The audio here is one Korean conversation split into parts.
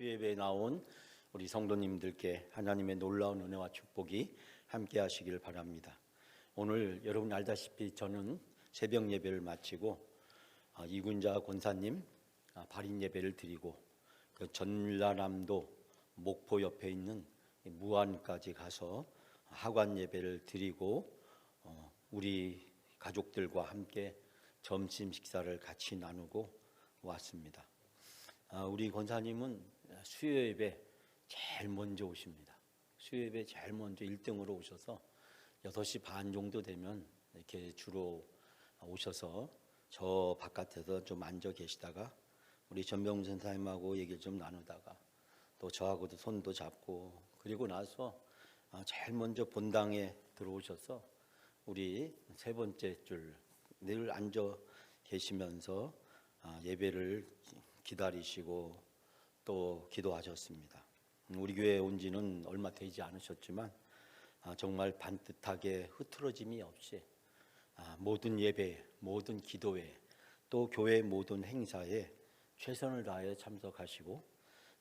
수예배에 나온 우리 성도님들께 하나님의 놀라운 은혜와 축복이 함께 하시길 바랍니다. 오늘 여러분 알다시피 저는 새벽 예배를 마치고 이군자 권사님 발인 예배를 드리고 그 전라남도 목포 옆에 있는 무안까지 가서 하관 예배를 드리고 우리 가족들과 함께 점심 식사를 같이 나누고 왔습니다. 우리 권사님은 수요예배 제일 먼저 오십니다. 수요예배 제일 먼저 1등으로 오셔서 6시 반 정도 되면 이렇게 주로 오셔서 저 바깥에서 좀 앉아 계시다가 우리 전병훈 선생님하고 얘기를 좀 나누다가 또 저하고도 손도 잡고 그리고 나서 제일 먼저 본당에 들어오셔서 우리 세 번째 줄 늘 앉아 계시면서 예배를 기다리시고 또 기도하셨습니다. 우리 교회에 온 지는 얼마 되지 않으셨지만 정말 반듯하게 흐트러짐이 없이 모든 예배, 모든 기도회, 또 교회 모든 행사에 최선을 다해 참석하시고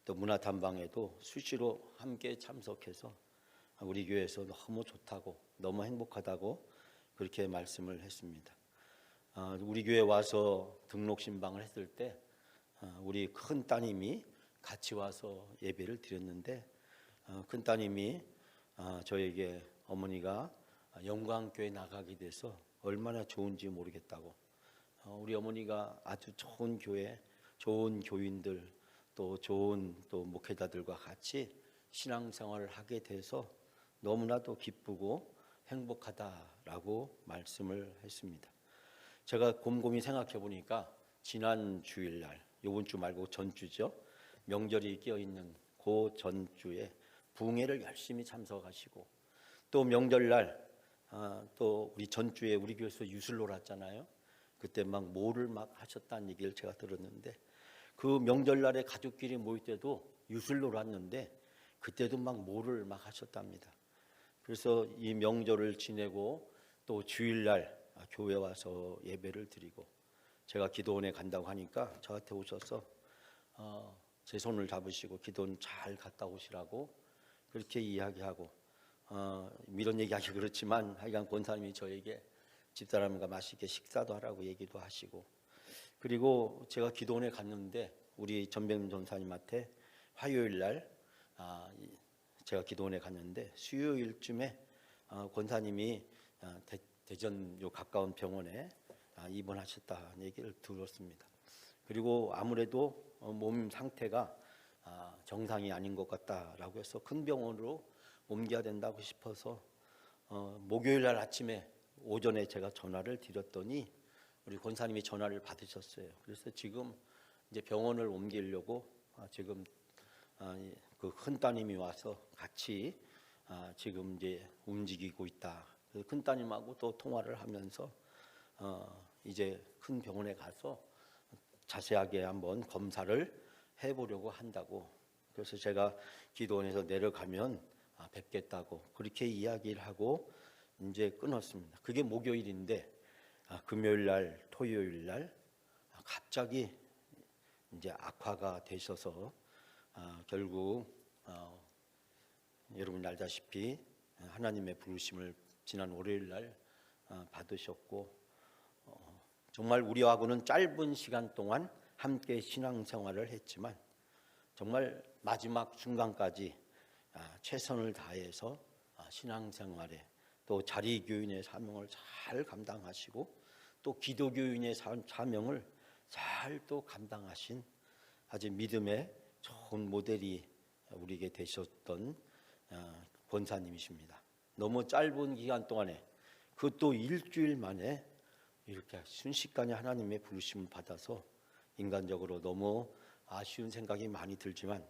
또 문화탐방에도 수시로 함께 참석해서 우리 교회에서 너무 좋다고 너무 행복하다고 그렇게 말씀을 했습니다. 우리 교회 와서 등록 신방을 했을 때 우리 큰 따님이 같이 와서 예배를 드렸는데 큰 따님이 저에게 어머니가 영광교회 나가게 돼서 얼마나 좋은지 모르겠다고, 우리 어머니가 아주 좋은 교회, 좋은 교인들 또 좋은 또 목회자들과 같이 신앙생활을 하게 돼서 너무나도 기쁘고 행복하다라고 말씀을 했습니다. 제가 곰곰이 생각해 보니까 지난 주일날, 이번 주 말고 전주죠, 명절이 끼어있는 그 전주에 부흥회를 열심히 참석하시고 또 명절날 또 우리 전주에 우리 교회에서 유술 놀았잖아요. 그때 막 모를 막 하셨다는 얘기를 제가 들었는데 그 명절날에 가족끼리 모일 때도 유술 놀았는데 그때도 막 모를 막 하셨답니다. 그래서 이 명절을 지내고 또 주일날 교회 와서 예배를 드리고 제가 기도원에 간다고 하니까 저한테 오셔서 제 손을 잡으시고 기도원 잘 갔다 오시라고 그렇게 이야기하고 이런 얘기하기 그렇지만 하여간 권사님이 저에게 집사람과 맛있게 식사도 하라고 얘기도 하시고, 그리고 제가 기도원에 갔는데 우리 전병민 전사님한테 화요일날 제가 기도원에 갔는데 수요일쯤에 권사님이 대전 요 가까운 병원에 입원하셨다는 얘기를 들었습니다. 그리고 아무래도 몸 상태가 정상이 아닌 것 같다라고 해서 큰 병원으로 옮겨야 된다고 싶어서 목요일 날 아침에 오전에 제가 전화를 드렸더니 우리 권사님이 전화를 받으셨어요. 그래서 지금 이제 병원을 옮기려고 지금 그 큰 따님이 와서 같이 지금 이제 움직이고 있다. 큰 따님하고 또 통화를 하면서 이제 큰 병원에 가서 자세하게 한번 검사를 해보려고 한다고. 그래서 제가 기도원에서 내려가면 뵙겠다고 그렇게 이야기를 하고 이제 끊었습니다. 그게 목요일인데 금요일 날, 토요일 날 갑자기 이제 악화가 되셔서 결국 여러분 알다시피 하나님의 부르심을 지난 월요일 날 받으셨고 정말 우리하고는 짧은 시간 동안 함께 신앙생활을 했지만 정말 마지막 순간까지 최선을 다해서 신앙생활에 또 자리교인의 사명을 잘 감당하시고 또 기도교인의 사명을 잘 또 감당하신 아주 믿음의 좋은 모델이 우리에게 되셨던 권사님이십니다. 너무 짧은 기간 동안에 그것도 일주일 만에 이렇게 순식간에 하나님의 부르심을 받아서 인간적으로 너무 아쉬운 생각이 많이 들지만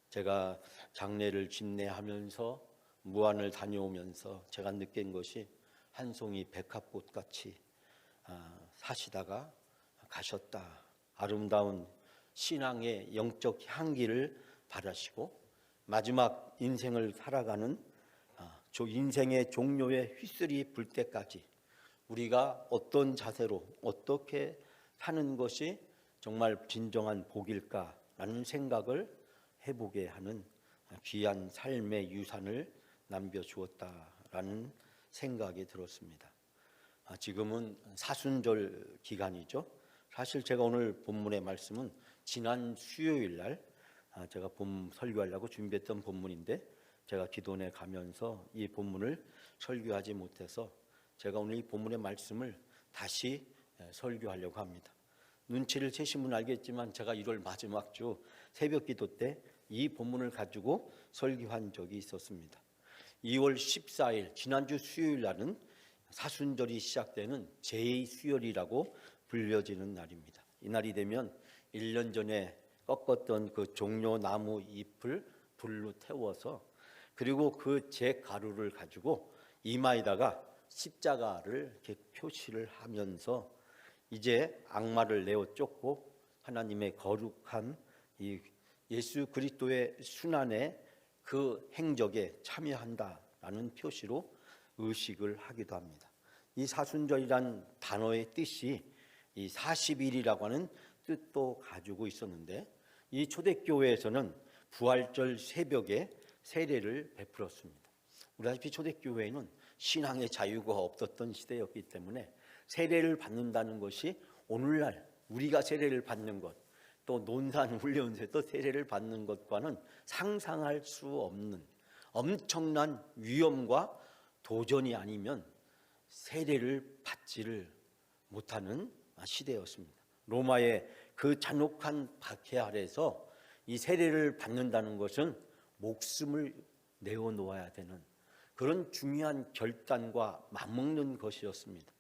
제가 장례를 집례하면서 무안을 다녀오면서 제가 느낀 것이 한 송이 백합꽃같이 사시다가 가셨다. 아름다운 신앙의 영적 향기를 바라시고 마지막 인생을 살아가는 인생의 종료의 휘슬이 불 때까지 우리가 어떤 자세로 어떻게 사는 것이 정말 진정한 복일까라는 생각을 회복해 하는 귀한 삶의 유산을 남겨주었다라는 생각이 들었습니다. 지금은 사순절 기간이죠. 사실 제가 오늘 본문의 말씀은 지난 수요일 날 제가 설교하려고 준비했던 본문인데 제가 기도원에 가면서 이 본문을 설교하지 못해서 제가 오늘 이 본문의 말씀을 다시 설교하려고 합니다. 눈치를 채신 분은 알겠지만 제가 1월 마지막 주 새벽 기도 때 이 본문을 가지고 설교한 적이 있었습니다. 2월 14일 지난주 수요일 날은 사순절이 시작되는 제2수요일이라고 불려지는 날입니다. 이 날이 되면 1년 전에 꺾었던 그 종려나무 잎을 불로 태워서 그리고 그 재 가루를 가지고 이마에다가 십자가를 이렇게 표시를 하면서 이제 악마를 내어 쫓고 하나님의 거룩한 이 예수 그리스도의 순환의 그 행적에 참여한다라는 표시로 의식을 하기도 합니다. 이 사순절이란 단어의 뜻이 이 40일이라고 하는 뜻도 가지고 있었는데 이 초대교회에서는 부활절 새벽에 세례를 베풀었습니다. 우리 아시피 초대교회에는 신앙의 자유가 없었던 시대였기 때문에 세례를 받는다는 것이 오늘날 우리가 세례를 받는 것, 또 논산훈련소에서 세례를 받는 것과는 상상할 수 없는 엄청난 위험과 도전이 아니면 세례를 받지를 못하는 시대였습니다. 로마의 그 잔혹한 박해 아래서 이 세례를 받는다는 것은 목숨을 내어놓아야 되는 그런 중요한 결단과 맞먹는 것이었습니다.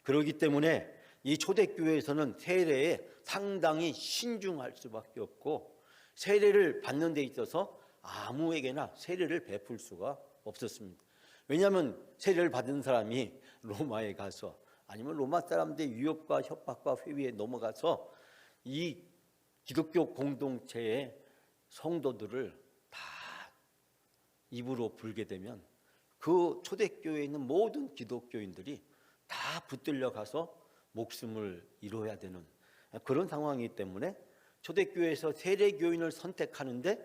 그렇기 때문에 이 초대교회에서는 세례에 상당히 신중할 수밖에 없고 세례를 받는 데 있어서 아무에게나 세례를 베풀 수가 없었습니다. 왜냐하면 세례를 받은 사람이 로마에 가서 아니면 로마 사람들의 위협과 협박과 회의에 넘어가서 이 기독교 공동체의 성도들을 다 입으로 불게 되면 그 초대교회에 있는 모든 기독교인들이 다 붙들려 가서 목숨을 잃어야 되는 그런 상황이기 때문에 초대교회에서 세례교인을 선택하는데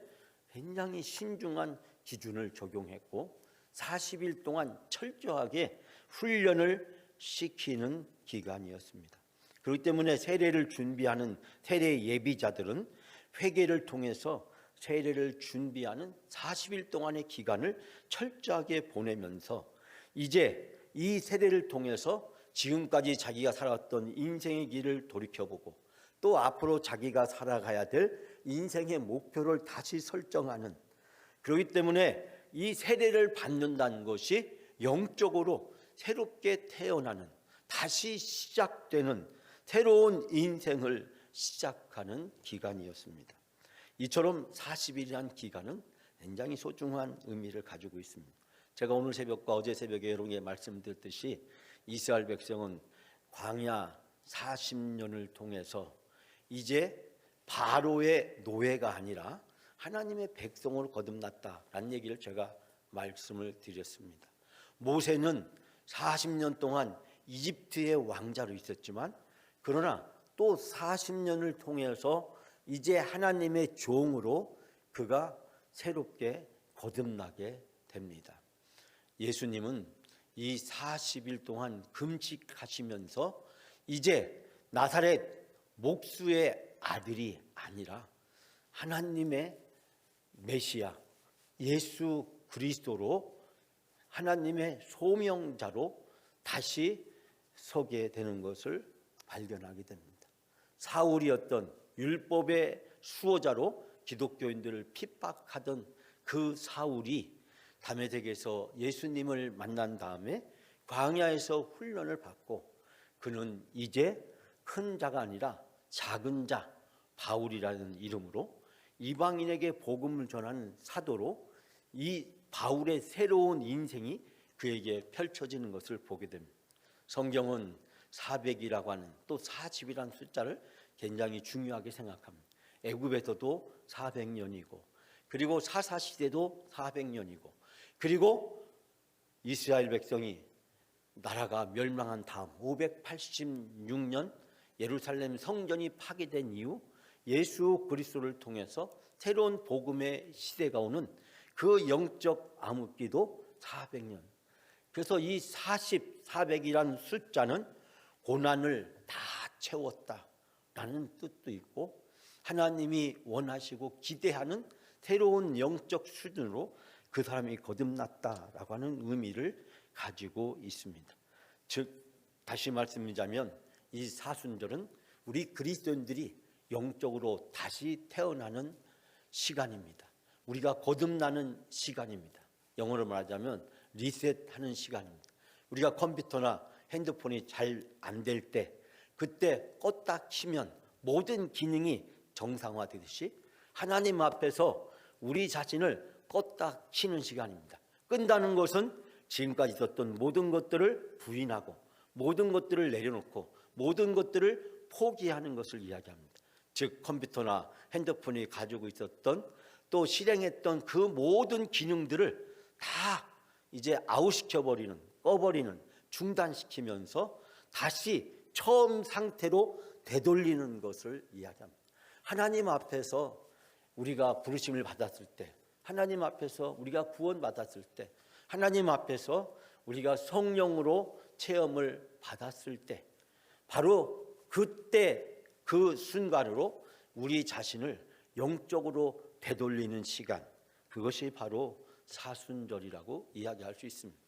굉장히 신중한 기준을 적용했고 40일 동안 철저하게 훈련을 시키는 기간이었습니다. 그렇기 때문에 세례를 준비하는 세례 예비자들은 회개를 통해서 세례를 준비하는 40일 동안의 기간을 철저하게 보내면서 이제 이 세례를 통해서 지금까지 자기가 살았던 인생의 길을 돌이켜보고 또 앞으로 자기가 살아가야 될 인생의 목표를 다시 설정하는, 그렇기 때문에 이 세례를 받는다는 것이 영적으로 새롭게 태어나는, 다시 시작되는 새로운 인생을 시작하는 기간이었습니다. 이처럼 40일이라는 기간은 굉장히 소중한 의미를 가지고 있습니다. 제가 오늘 새벽과 어제 새벽에 여러분에게 말씀드렸듯이 이스라엘 백성은 광야 40년을 통해서 이제 바로의 노예가 아니라 하나님의 백성으로 거듭났다라는 얘기를 제가 말씀을 드렸습니다. 모세는 40년 동안 이집트의 왕자로 있었지만 그러나 또 40년을 통해서 이제 하나님의 종으로 그가 새롭게 거듭나게 됩니다. 예수님은 이 40일 동안 금식하시면서 이제 나사렛 목수의 아들이 아니라 하나님의 메시아 예수 그리스도로 하나님의 소명자로 다시 서게 되는 것을 발견하게 됩니다. 사울이었던 율법의 수호자로 기독교인들을 핍박하던 그 사울이 다메섹에서 예수님을 만난 다음에 광야에서 훈련을 받고 그는 이제 큰 자가 아니라 작은 자 바울이라는 이름으로 이방인에게 복음을 전하는 사도로 이 바울의 새로운 인생이 그에게 펼쳐지는 것을 보게 됩니다. 성경은 400이라고 하는 또 40이라는 숫자를 굉장히 중요하게 생각합니다. 애굽에서도 400년이고 그리고 사사시대도 400년이고 그리고 이스라엘 백성이 나라가 멸망한 다음 586년 예루살렘 성전이 파괴된 이후 예수 그리스도를 통해서 새로운 복음의 시대가 오는 그 영적 암흑기도 400년. 그래서 이 400이라는 숫자는 고난을 다 채웠다라는 뜻도 있고, 하나님이 원하시고 기대하는 새로운 영적 수준으로 그 사람이 거듭났다라고 하는 의미를 가지고 있습니다. 즉 다시 말씀드리자면 이 사순절은 우리 그리스도인들이 영적으로 다시 태어나는 시간입니다. 우리가 거듭나는 시간입니다. 영어로 말하자면 리셋하는 시간입니다. 우리가 컴퓨터나 핸드폰이 잘 안 될 때, 그때 껐다 키면 모든 기능이 정상화되듯이 하나님 앞에서 우리 자신을 껐다 키는 시간입니다. 끈다는 것은 지금까지 있었던 모든 것들을 부인하고 모든 것들을 내려놓고 모든 것들을 포기하는 것을 이야기합니다. 즉 컴퓨터나 핸드폰이 가지고 있었던 또 실행했던 그 모든 기능들을 다 이제 아웃시켜버리는, 꺼버리는, 중단시키면서 다시 처음 상태로 되돌리는 것을 이야기합니다. 하나님 앞에서 우리가 부르심을 받았을 때, 하나님 앞에서 우리가 구원받았을 때, 하나님 앞에서 우리가 성령으로 체험을 받았을 때, 바로 그때 그 순간으로 우리 자신을 영적으로 되돌리는 시간, 그것이 바로 사순절이라고 이야기할 수 있습니다.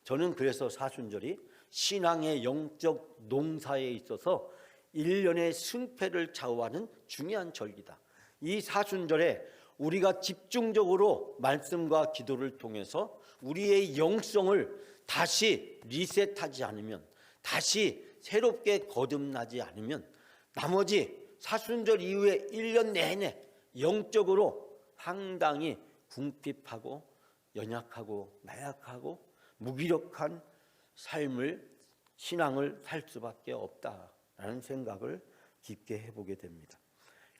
저는 그래서 사순절이 신앙의 영적 농사에 있어서 1년의 승패를 좌우하는 중요한 절기다. 이 사순절에 우리가 집중적으로 말씀과 기도를 통해서 우리의 영성을 다시 리셋하지 않으면, 다시 새롭게 거듭나지 않으면 나머지 사순절 이후에 1년 내내 영적으로 상당히 궁핍하고 연약하고 나약하고 무기력한 삶을, 신앙을 살 수밖에 없다라는 생각을 깊게 해보게 됩니다.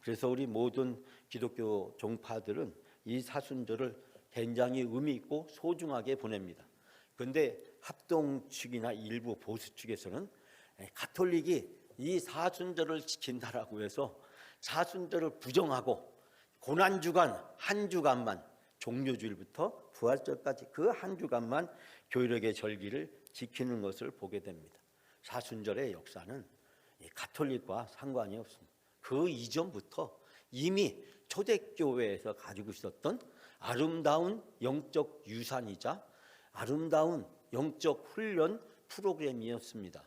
그래서 우리 모든 기독교 종파들은 이 사순절을 굉장히 의미 있고 소중하게 보냅니다. 그런데 합동 측이나 일부 보수 측에서는 가톨릭이 이 사순절을 지킨다라고 해서 사순절을 부정하고 고난주간 한 주간만, 종료주일부터 부활절까지 그 한 주간만 교회력의 절기를 지키는 것을 보게 됩니다. 사순절의 역사는 가톨릭과 상관이 없습니다. 그 이전부터 이미 초대교회에서 가지고 있었던 아름다운 영적 유산이자 아름다운 영적 훈련 프로그램이었습니다.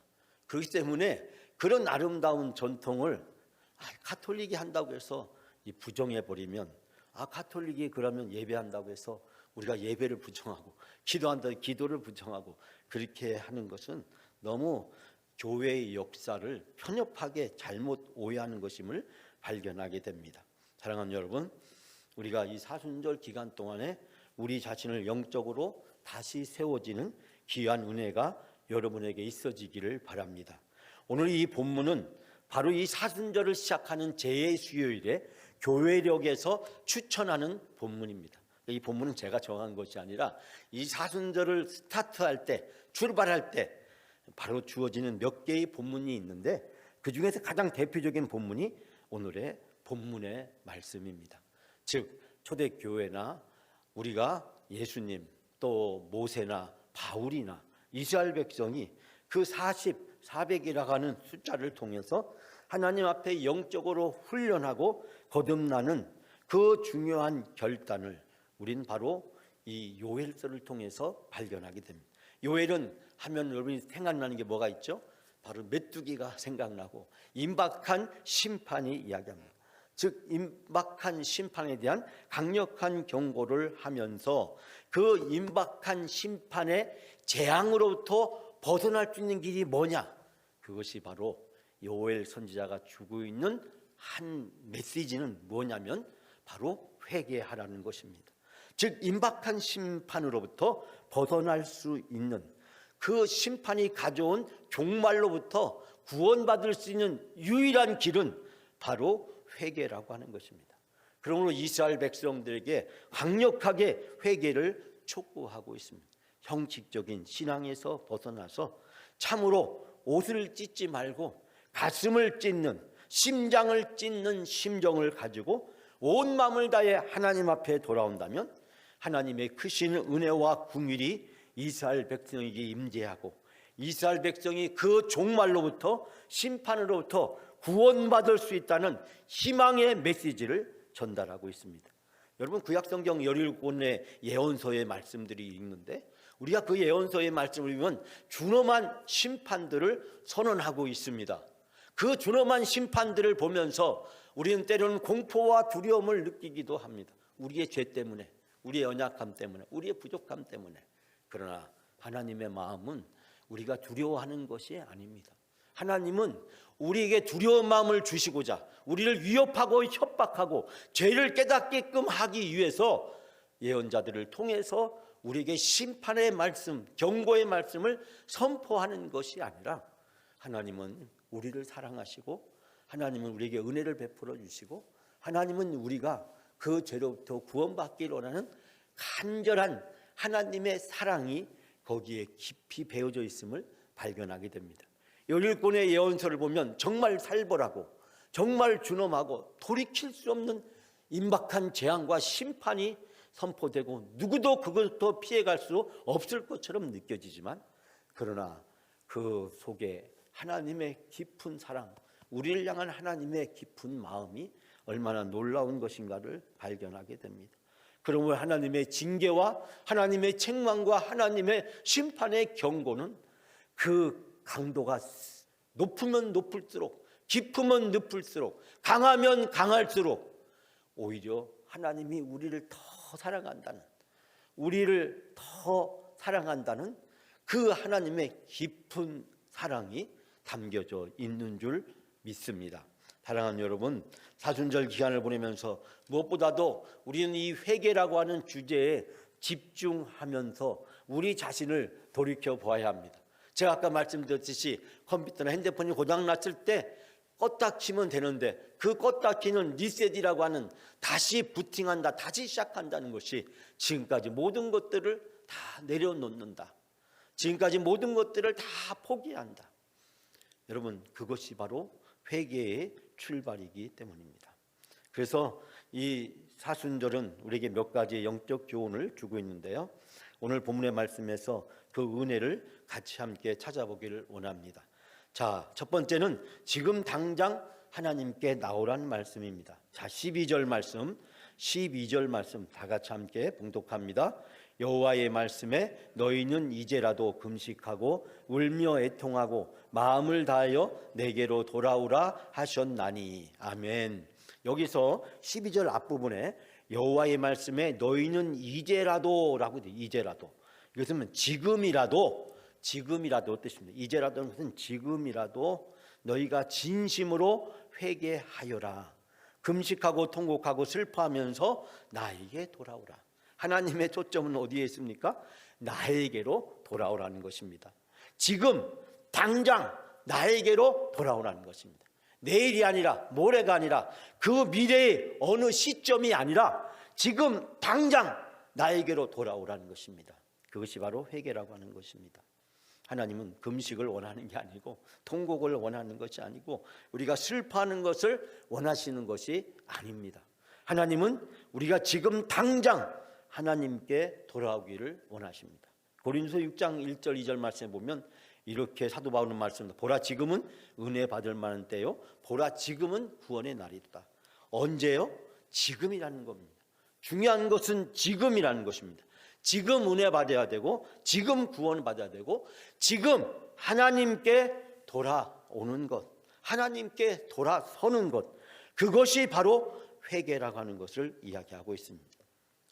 그렇기 때문에 그런 아름다운 전통을 가톨릭이 한다고 해서 부정해버리면, 가톨릭이 그러면 예배한다고 해서 우리가 예배를 부정하고 기도한다고 기도를 부정하고 그렇게 하는 것은 너무 교회의 역사를 편협하게 잘못 오해하는 것임을 발견하게 됩니다. 사랑하는 여러분, 우리가 이 사순절 기간 동안에 우리 자신을 영적으로 다시 세워지는 귀한 은혜가 여러분에게 있어지기를 바랍니다. 오늘 이 본문은 바로 이 사순절을 시작하는 제2수요일에 교회력에서 추천하는 본문입니다. 이 본문은 제가 정한 것이 아니라 이 사순절을 스타트할 때, 출발할 때 바로 주어지는 몇 개의 본문이 있는데, 그 중에서 가장 대표적인 본문이 오늘의 본문의 말씀입니다. 즉 초대교회나 우리가 예수님, 또 모세나 바울이나 이스라엘 백성이 그 400이라고 하는 숫자를 통해서 하나님 앞에 영적으로 훈련하고 거듭나는 그 중요한 결단을 우린 바로 이 요엘서를 통해서 발견하게 됩니다. 요엘은 하면 여러분이 생각나는 게 뭐가 있죠? 바로 메뚜기가 생각나고 임박한 심판이 이야기합니다. 즉 임박한 심판에 대한 강력한 경고를 하면서 그 임박한 심판의 재앙으로부터 벗어날 수 있는 길이 뭐냐? 그것이 바로 요엘 선지자가 주고 있는 한 메시지는 뭐냐면 바로 회개하라는 것입니다. 즉 임박한 심판으로부터 벗어날 수 있는, 그 심판이 가져온 종말로부터 구원받을 수 있는 유일한 길은 바로 회개라고 하는 것입니다. 그러므로 이스라엘 백성들에게 강력하게 회개를 촉구하고 있습니다. 형식적인 신앙에서 벗어나서 참으로 옷을 찢지 말고 가슴을 찢는, 심장을 찢는 심정을 가지고 온 마음을 다해 하나님 앞에 돌아온다면 하나님의 크신 은혜와 긍휼이 이스라엘 백성에게 임재하고 이스라엘 백성이 그 종말로부터 심판으로부터 구원받을 수 있다는 희망의 메시지를 전달하고 있습니다. 여러분, 구약성경 17권의 예언서의 말씀들이 있는데 우리가 그 예언서의 말씀을 보면 준엄한 심판들을 선언하고 있습니다. 그 준엄한 심판들을 보면서 우리는 때로는 공포와 두려움을 느끼기도 합니다. 우리의 죄 때문에, 우리의 연약함 때문에, 우리의 부족함 때문에. 그러나 하나님의 마음은 우리가 두려워하는 것이 아닙니다. 하나님은 우리에게 두려운 마음을 주시고자 우리를 위협하고 협박하고 죄를 깨닫게끔 하기 위해서 예언자들을 통해서 우리에게 심판의 말씀, 경고의 말씀을 선포하는 것이 아니라 하나님은 우리를 사랑하시고 하나님은 우리에게 은혜를 베풀어 주시고 하나님은 우리가 그 죄로부터 구원받기를 원하는 간절한 하나님의 사랑이 거기에 깊이 배어져 있음을 발견하게 됩니다. 17권의 예언서를 보면 정말 살벌하고 정말 준엄하고 돌이킬 수 없는 임박한 재앙과 심판이 선포되고 누구도 그것도 피해갈 수 없을 것처럼 느껴지지만 그러나 그 속에 하나님의 깊은 사랑, 우리를 향한 하나님의 깊은 마음이 얼마나 놀라운 것인가를 발견하게 됩니다. 그러므로 하나님의 징계와 하나님의 책망과 하나님의 심판의 경고는 그 강도가 높으면 높을수록, 깊으면 높을수록, 강하면 강할수록 오히려 하나님이 우리를 더 사랑한다는, 우리를 더 사랑한다는 그 하나님의 깊은 사랑이 담겨져 있는 줄 믿습니다. 사랑하는 여러분, 사순절 기간을 보내면서 무엇보다도 우리는 이 회개라고 하는 주제에 집중하면서 우리 자신을 돌이켜 보아야 합니다. 제가 아까 말씀드렸듯이 컴퓨터나 핸드폰이 고장났을 때 껐다 키면 되는데 그 껐다 키는 리셋이라고 하는 다시 부팅한다, 다시 시작한다는 것이 지금까지 모든 것들을 다 내려놓는다, 지금까지 모든 것들을 다 포기한다. 여러분, 그것이 바로 회개의 출발이기 때문입니다. 그래서 이 사순절은 우리에게 몇 가지의 영적 교훈을 주고 있는데요, 오늘 본문의 말씀에서 그 은혜를 같이 함께 찾아보기를 원합니다. 자, 첫 번째는 지금 당장 하나님께 나오라는 말씀입니다. 자, 12절 말씀 다 같이 함께 봉독합니다. 여호와의 말씀에 너희는 이제라도 금식하고 울며 애통하고 마음을 다하여 내게로 돌아오라 하셨나니. 아멘. 여기서 12절 앞부분에 여호와의 말씀에 너희는 이제라도라고 돼. 이제라도. 이것은 지금이라도 뜻입니다. 이제라도는 것은 지금이라도 너희가 진심으로 회개하여라. 금식하고 통곡하고 슬퍼하면서 나에게 돌아오라. 하나님의 초점은 어디에 있습니까? 나에게로 돌아오라는 것입니다. 지금 당장 나에게로 돌아오라는 것입니다. 내일이 아니라 모레가 아니라 그 미래의 어느 시점이 아니라 지금 당장 나에게로 돌아오라는 것입니다. 그것이 바로 회개라고 하는 것입니다. 하나님은 금식을 원하는 게 아니고 통곡을 원하는 것이 아니고 우리가 슬퍼하는 것을 원하시는 것이 아닙니다. 하나님은 우리가 지금 당장 하나님께 돌아오기를 원하십니다. 고린도서 6장 1절 2절 말씀에 보면 이렇게 사도 바울은 말씀합니다. 보라, 지금은 은혜 받을 만한 때요, 보라, 지금은 구원의 날이다. 언제요? 지금이라는 겁니다. 중요한 것은 지금이라는 것입니다. 지금 은혜 받아야 되고 지금 구원 받아야 되고 지금 하나님께 돌아오는 것, 하나님께 돌아서는 것, 그것이 바로 회개라고 하는 것을 이야기하고 있습니다.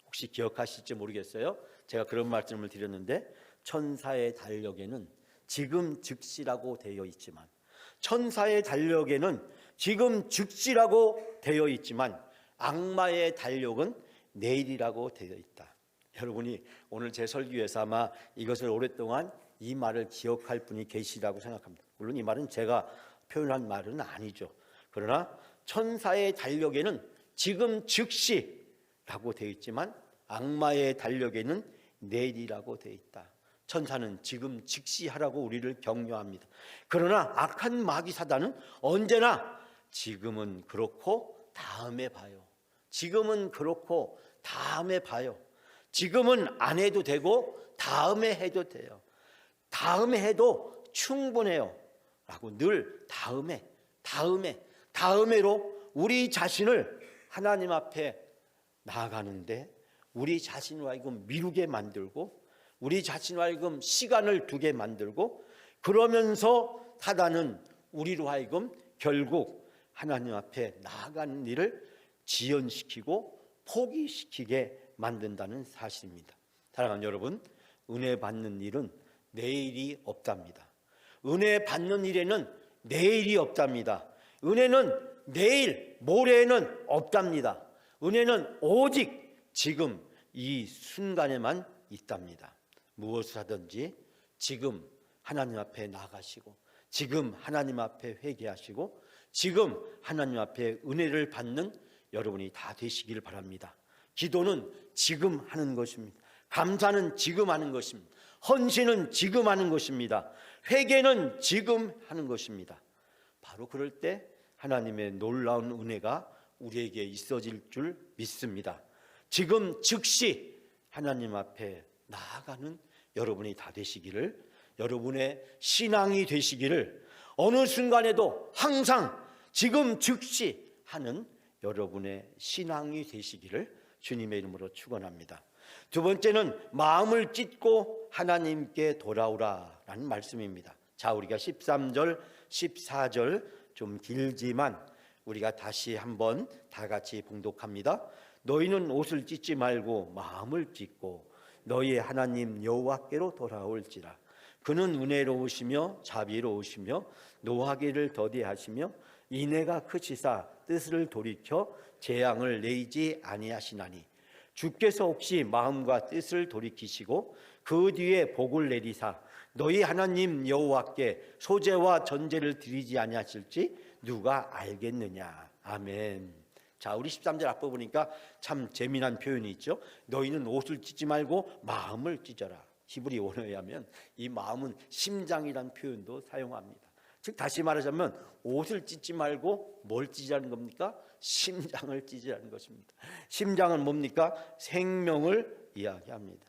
혹시 기억하실지 모르겠어요. 제가 그런 말씀을 드렸는데 천사의 달력에는 지금 즉시라고 되어 있지만, 천사의 달력에는 지금 즉시라고 되어 있지만 악마의 달력은 내일이라고 되어 있다. 여러분이 오늘 제 설교에서 아마 이것을 오랫동안 이 말을 기억할 분이 계시라고 생각합니다. 물론 이 말은 제가 표현한 말은 아니죠. 그러나 천사의 달력에는 지금 즉시라고 되어 있지만 악마의 달력에는 내일이라고 되어 있다. 천사는 지금 즉시하라고 우리를 격려합니다. 그러나 악한 마귀 사단은 언제나 지금은 그렇고 다음에 봐요, 지금은 그렇고 다음에 봐요. 지금은 안 해도 되고 다음에 해도 돼요. 다음에 해도 충분해요 라고 늘 다음에로 우리 자신을 하나님 앞에 나아가는데 우리 자신을 하여금 미루게 만들고 우리 자신을 하여금 시간을 두게 만들고 그러면서 사단은 우리로 하여금 결국 하나님 앞에 나아가는 일을 지연시키고 포기시키게 만든다는 사실입니다. 사랑하는 여러분, 은혜 받는 일은 내일이 없답니다. 은혜 받는 일에는 내일이 없답니다. 은혜는 내일, 모레에는 없답니다. 은혜는 오직 지금 이 순간에만 있답니다. 무엇을 하든지 지금 하나님 앞에 나가시고 지금 하나님 앞에 회개하시고 지금 하나님 앞에 은혜를 받는 여러분이 다 되시길 바랍니다. 기도는 지금 하는 것입니다. 감사는 지금 하는 것입니다. 헌신은 지금 하는 것입니다. 회개는 지금 하는 것입니다. 바로 그럴 때 하나님의 놀라운 은혜가 우리에게 있어질 줄 믿습니다. 지금 즉시 하나님 앞에 나아가는 여러분이 다 되시기를, 여러분의 신앙이 되시기를, 어느 순간에도 항상 지금 즉시 하는 여러분의 신앙이 되시기를 주님의 이름으로 축원합니다. 두 번째는 마음을 찢고 하나님께 돌아오라라는 말씀입니다. 자, 우리가 13절, 14절 좀 길지만 우리가 다시 한번 다 같이 봉독합니다. 너희는 옷을 찢지 말고 마음을 찢고 너희의 하나님 여호와께로 돌아올지라. 그는 은혜로우시며 자비로우시며 노하기를 더디하시며 인애가 크시사 뜻을 돌이켜 재앙을 내리지 아니하시나니 주께서 혹시 마음과 뜻을 돌이키시고 그 뒤에 복을 내리사 너희 하나님 여호와께 소제와 전제를 드리지 아니하실지 누가 알겠느냐. 아멘. 자, 우리 13절 앞부 보니까 참 재미난 표현이 있죠. 너희는 옷을 찢지 말고 마음을 찢어라. 히브리 원어에 하면 이 마음은 심장이라는 표현도 사용합니다. 즉 다시 말하자면 옷을 찢지 말고 뭘 찢으라는 겁니까? 심장을 찢으라는 것입니다. 심장은 뭡니까? 생명을 이야기합니다.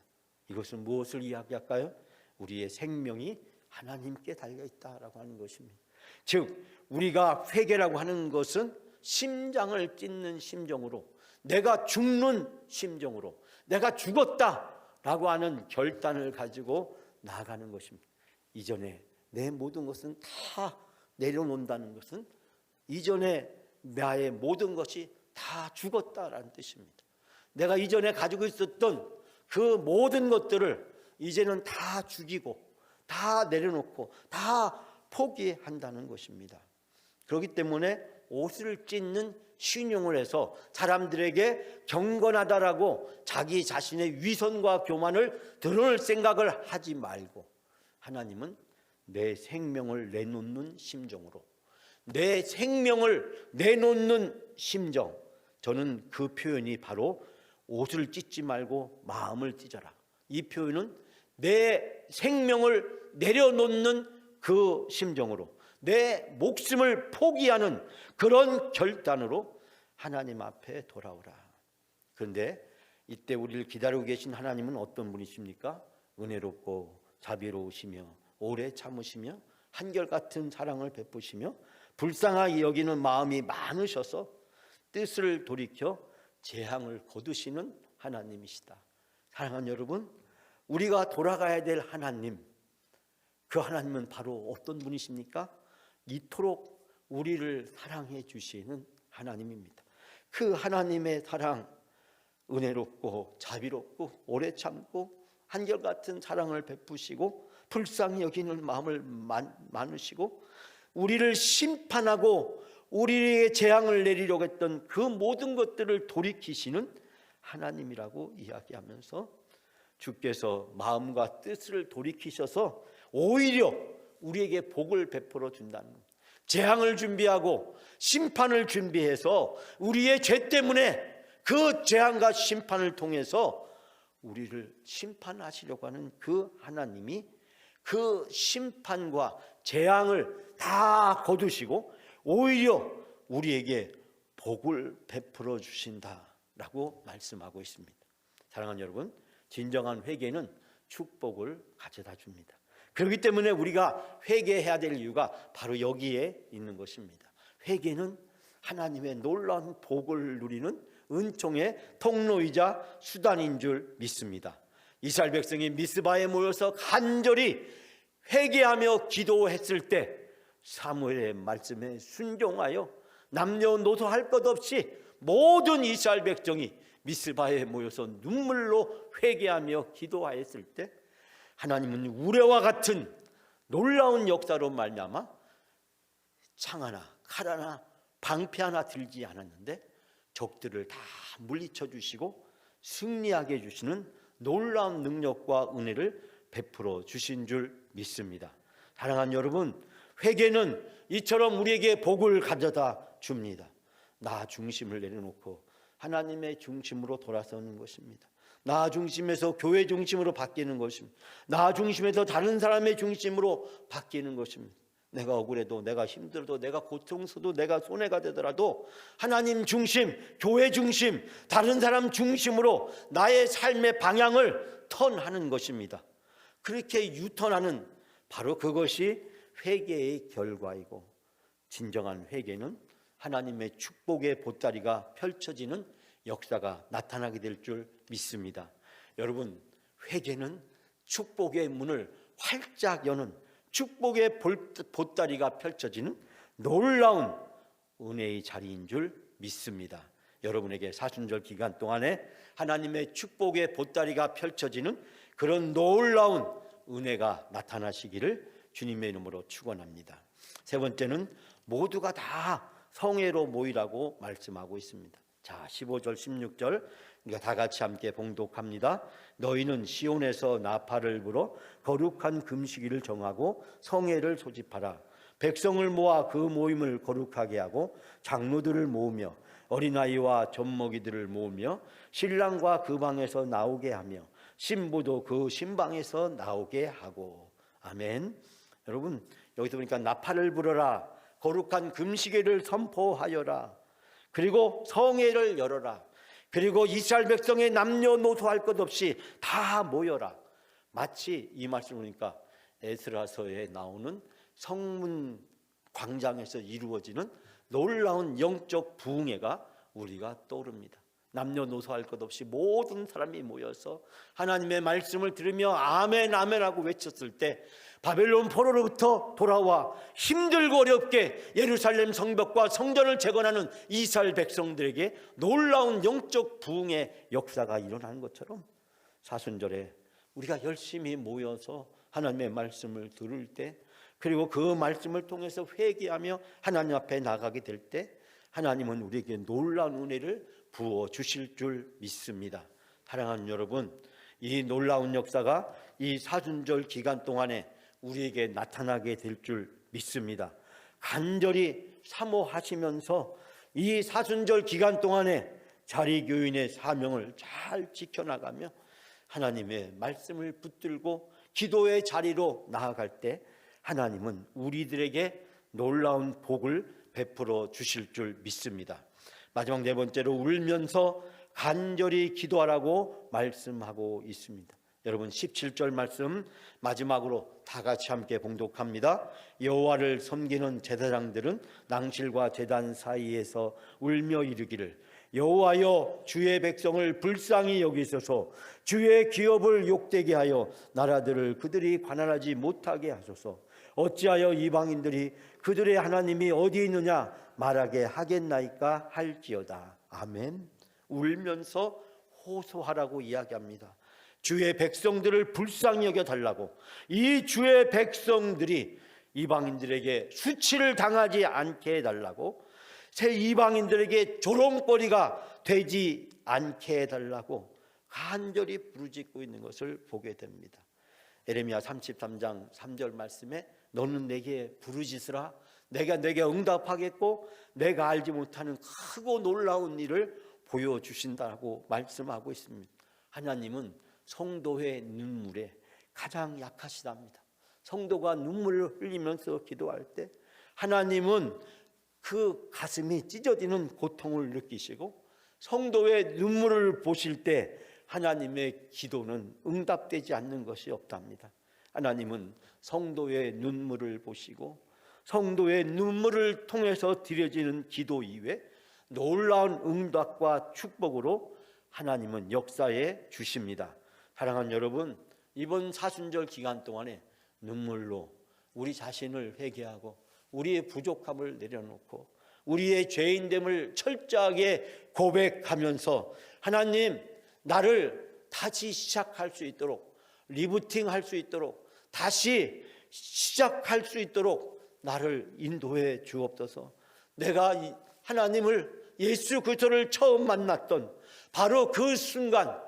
이것은 무엇을 이야기할까요? 우리의 생명이 하나님께 달려있다라고 하는 것입니다. 즉 우리가 회개라고 하는 것은 심장을 찢는 심정으로, 내가 죽는 심정으로, 내가 죽었다라고 하는 결단을 가지고 나아가는 것입니다. 이전에 내 모든 것은 다 내려놓는다는 것은 이전에 나의 모든 것이 다 죽었다라는 뜻입니다. 내가 이전에 가지고 있었던 그 모든 것들을 이제는 다 죽이고 다 내려놓고 다 포기한다는 것입니다. 그렇기 때문에 옷을 찢는 신용을 해서 사람들에게 경건하다라고 자기 자신의 위선과 교만을 드러낼 생각을 하지 말고 하나님은 내 생명을 내놓는 심정으로, 내 생명을 내놓는 심정, 저는 그 표현이 바로 옷을 찢지 말고 마음을 찢어라. 이 표현은 내 생명을 내려놓는 그 심정으로, 내 목숨을 포기하는 그런 결단으로 하나님 앞에 돌아오라. 그런데 이때 우리를 기다리고 계신 하나님은 어떤 분이십니까? 은혜롭고 자비로우시며 오래 참으시며 한결같은 사랑을 베푸시며 불쌍하게 여기는 마음이 많으셔서 뜻을 돌이켜 재앙을 거두시는 하나님이시다. 사랑하는 여러분, 우리가 돌아가야 될 하나님, 그 하나님은 바로 어떤 분이십니까? 이토록 우리를 사랑해 주시는 하나님입니다. 그 하나님의 사랑, 은혜롭고 자비롭고 오래 참고 한결같은 사랑을 베푸시고 불쌍히 여기는 마음을 많으시고 우리를 심판하고 우리에게 재앙을 내리려고 했던 그 모든 것들을 돌이키시는 하나님이라고 이야기하면서 주께서 마음과 뜻을 돌이키셔서 오히려 우리에게 복을 베풀어 준다는 것, 재앙을 준비하고 심판을 준비해서 우리의 죄 때문에 그 재앙과 심판을 통해서 우리를 심판하시려고 하는 그 하나님이 그 심판과 재앙을 다 거두시고 오히려 우리에게 복을 베풀어 주신다. 라고 말씀하고 있습니다. 사랑하는 여러분, 진정한 회개는 축복을 가져다 줍니다. 그렇기 때문에 우리가 회개해야 될 이유가 바로 여기에 있는 것입니다. 회개는 하나님의 놀라운 복을 누리는 은총의 통로이자 수단인 줄 믿습니다. 이스라엘 백성이 미스바에 모여서 간절히 회개하며 기도했을 때 사무엘의 말씀에 순종하여 남녀노소 할 것 없이 모든 이스라엘 백성이 미스바에 모여서 눈물로 회개하며 기도하였을 때 하나님은 우레와 같은 놀라운 역사로 말미암아 창 하나, 칼 하나, 방패 하나 들지 않았는데 적들을 다 물리쳐 주시고 승리하게 해주시는 놀라운 능력과 은혜를 베풀어 주신 줄 믿습니다. 사랑하는 여러분, 회개는 이처럼 우리에게 복을 가져다 줍니다. 나 중심을 내려놓고 하나님의 중심으로 돌아서는 것입니다. 나 중심에서 교회 중심으로 바뀌는 것입니다. 나 중심에서 다른 사람의 중심으로 바뀌는 것입니다. 내가 억울해도, 내가 힘들어도, 내가 고통스러워도, 내가 손해가 되더라도 하나님 중심, 교회 중심, 다른 사람 중심으로 나의 삶의 방향을 턴하는 것입니다. 그렇게 유턴하는 바로 그것이 회개의 결과이고, 진정한 회개는 하나님의 축복의 보따리가 펼쳐지는 역사가 나타나게 될 줄 믿습니다. 여러분, 회개는 축복의 문을 활짝 여는 축복의 보따리가 펼쳐지는 놀라운 은혜의 자리인 줄 믿습니다. 여러분에게 사순절 기간 동안에 하나님의 축복의 보따리가 펼쳐지는 그런 놀라운 은혜가 나타나시기를 주님의 이름으로 축원합니다. 세 번째는 모두가 다 성회로 모이라고 말씀하고 있습니다. 자, 15절 16절 우리가 다 같이 함께 봉독합니다. 너희는 시온에서 나팔을 불어 거룩한 금식일을 정하고 성회를 소집하라. 백성을 모아 그 모임을 거룩하게 하고 장로들을 모으며 어린아이와 젖먹이들을 모으며 신랑과 그 방에서 나오게 하며 신부도 그 신방에서 나오게 하고. 아멘. 여러분, 여기서 보니까 나팔을 불어라, 거룩한 금식일을 선포하여라, 그리고 성회를 열어라, 그리고 이스라엘 백성의 남녀노소 할 것 없이 다 모여라. 마치 이 말씀을 보니까 에스라서에 나오는 성문 광장에서 이루어지는 놀라운 영적 부흥회가 우리가 떠오릅니다. 남녀노소 할 것 없이 모든 사람이 모여서 하나님의 말씀을 들으며 아멘 아멘 하고 외쳤을 때 바벨론 포로로부터 돌아와 힘들고 어렵게 예루살렘 성벽과 성전을 재건하는 이스라엘 백성들에게 놀라운 영적 부흥의 역사가 일어나는 것처럼 사순절에 우리가 열심히 모여서 하나님의 말씀을 들을 때, 그리고 그 말씀을 통해서 회개하며 하나님 앞에 나가게 될 때 하나님은 우리에게 놀라운 은혜를 부어 주실 줄 믿습니다. 사랑하는 여러분, 이 놀라운 역사가 이 사순절 기간 동안에 우리에게 나타나게 될 줄 믿습니다. 간절히 사모하시면서 이 사순절 기간 동안에 자리교인의 사명을 잘 지켜나가며 하나님의 말씀을 붙들고 기도의 자리로 나아갈 때 하나님은 우리들에게 놀라운 복을 베풀어 주실 줄 믿습니다. 마지막 네 번째로 울면서 간절히 기도하라고 말씀하고 있습니다. 여러분, 17절 말씀 마지막으로 다 같이 함께 봉독합니다. 여호와를 섬기는 제사장들은 낭실과 제단 사이에서 울며 이르기를 여호와여, 주의 백성을 불쌍히 여기소서. 주의 기업을 욕되게 하여 나라들을 그들이 관할하지 못하게 하소서. 어찌하여 이방인들이 그들의 하나님이 어디 있느냐 말하게 하겠나이까 할지어다. 아멘. 울면서 호소하라고 이야기합니다. 주의 백성들을 불쌍히 여겨달라고, 이 주의 백성들이 이방인들에게 수치를 당하지 않게 해달라고, 새 이방인들에게 조롱거리가 되지 않게 해달라고 간절히 부르짖고 있는 것을 보게 됩니다. 에레미야 33장 3절 말씀에 너는 내게 부르짖으라, 내가 내게 응답하겠고 내가 알지 못하는 크고 놀라운 일을 보여주신다고 말씀하고 있습니다. 하나님은 성도의 눈물에 가장 약하시답니다. 성도가 눈물을 흘리면서 기도할 때 하나님은 그 가슴이 찢어지는 고통을 느끼시고 성도의 눈물을 보실 때 하나님의 기도는 응답되지 않는 것이 없답니다. 하나님은 성도의 눈물을 보시고 성도의 눈물을 통해서 드려지는 기도 이외에 놀라운 응답과 축복으로 하나님은 역사해 주십니다. 사랑하는 여러분, 이번 사순절 기간 동안에 눈물로 우리 자신을 회개하고 우리의 부족함을 내려놓고 우리의 죄인됨을 철저하게 고백하면서 하나님, 나를 다시 시작할 수 있도록, 리부팅할 수 있도록, 다시 시작할 수 있도록 나를 인도해 주옵소서. 내가 하나님을, 예수 그리스도를 처음 만났던 바로 그 순간,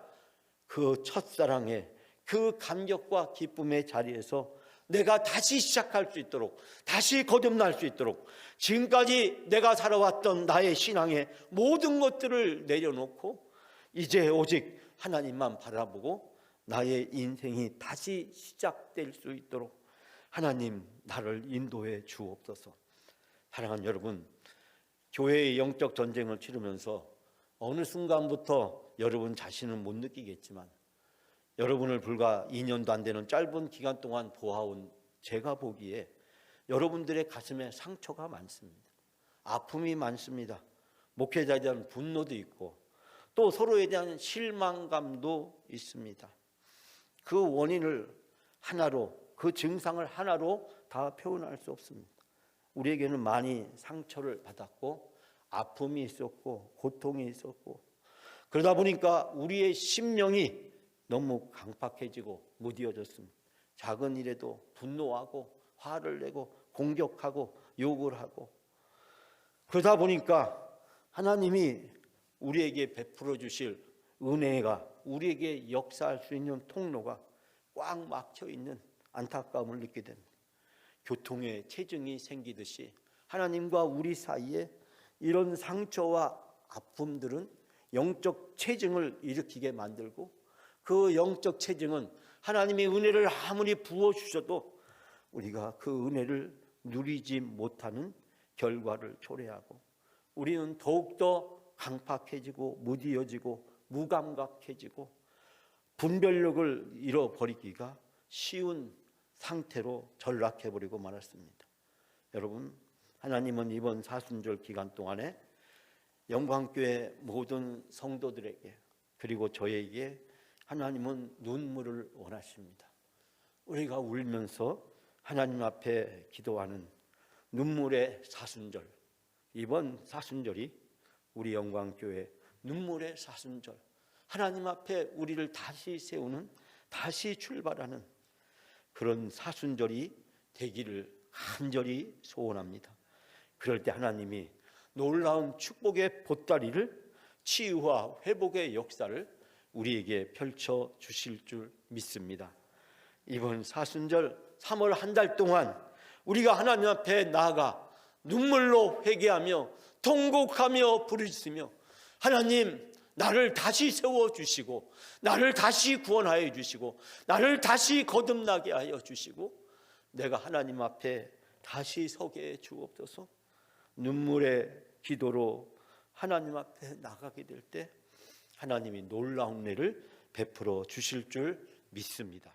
그 첫사랑의 그 감격과 기쁨의 자리에서 내가 다시 시작할 수 있도록, 다시 거듭날 수 있도록, 지금까지 내가 살아왔던 나의 신앙의 모든 것들을 내려놓고 이제 오직 하나님만 바라보고 나의 인생이 다시 시작될 수 있도록 하나님, 나를 인도해 주옵소서. 사랑하는 여러분, 교회의 영적 전쟁을 치르면서 어느 순간부터 여러분 자신은 못 느끼겠지만 여러분을 불과 2년도 안 되는 짧은 기간 동안 보아온 제가 보기에 여러분들의 가슴에 상처가 많습니다. 아픔이 많습니다. 목회자에 대한 분노도 있고 또 서로에 대한 실망감도 있습니다. 그 원인을 하나로, 그 증상을 하나로 다 표현할 수 없습니다. 우리에게는 많이 상처를 받았고 아픔이 있었고 고통이 있었고 그러다 보니까 우리의 심령이 너무 강팍해지고 무디어졌습니다. 작은 일에도 분노하고 화를 내고 공격하고 욕을 하고 그러다 보니까 하나님이 우리에게 베풀어 주실 은혜가, 우리에게 역사할 수 있는 통로가 꽉 막혀 있는 안타까움을 느끼게 됩니다. 교통에 체증이 생기듯이 하나님과 우리 사이에 이런 상처와 아픔들은 영적 체증을 일으키게 만들고 그 영적 체증은 하나님의 은혜를 아무리 부어주셔도 우리가 그 은혜를 누리지 못하는 결과를 초래하고 우리는 더욱더 강팍해지고 무디어지고 무감각해지고 분별력을 잃어버리기가 쉬운 상태로 전락해버리고 말았습니다. 여러분, 하나님은 이번 사순절 기간 동안에 영광교회 모든 성도들에게 그리고 저에게 하나님은 눈물을 원하십니다. 우리가 울면서 하나님 앞에 기도하는 눈물의 사순절, 이번 사순절이 우리 영광교회 눈물의 사순절, 하나님 앞에 우리를 다시 세우는, 다시 출발하는 그런 사순절이 되기를 간절히 소원합니다. 그럴 때 하나님이 놀라운 축복의 보따리를, 치유와 회복의 역사를 우리에게 펼쳐 주실 줄 믿습니다. 이번 사순절 3월 한 달 동안 우리가 하나님 앞에 나아가 눈물로 회개하며 통곡하며 부르짖으며 하나님, 나를 다시 세워주시고 나를 다시 구원하여 주시고 나를 다시 거듭나게 하여 주시고 내가 하나님 앞에 다시 서게 해 주옵소서. 눈물의 기도로 하나님 앞에 나가게 될 때 하나님이 놀라운 은혜를 베풀어 주실 줄 믿습니다.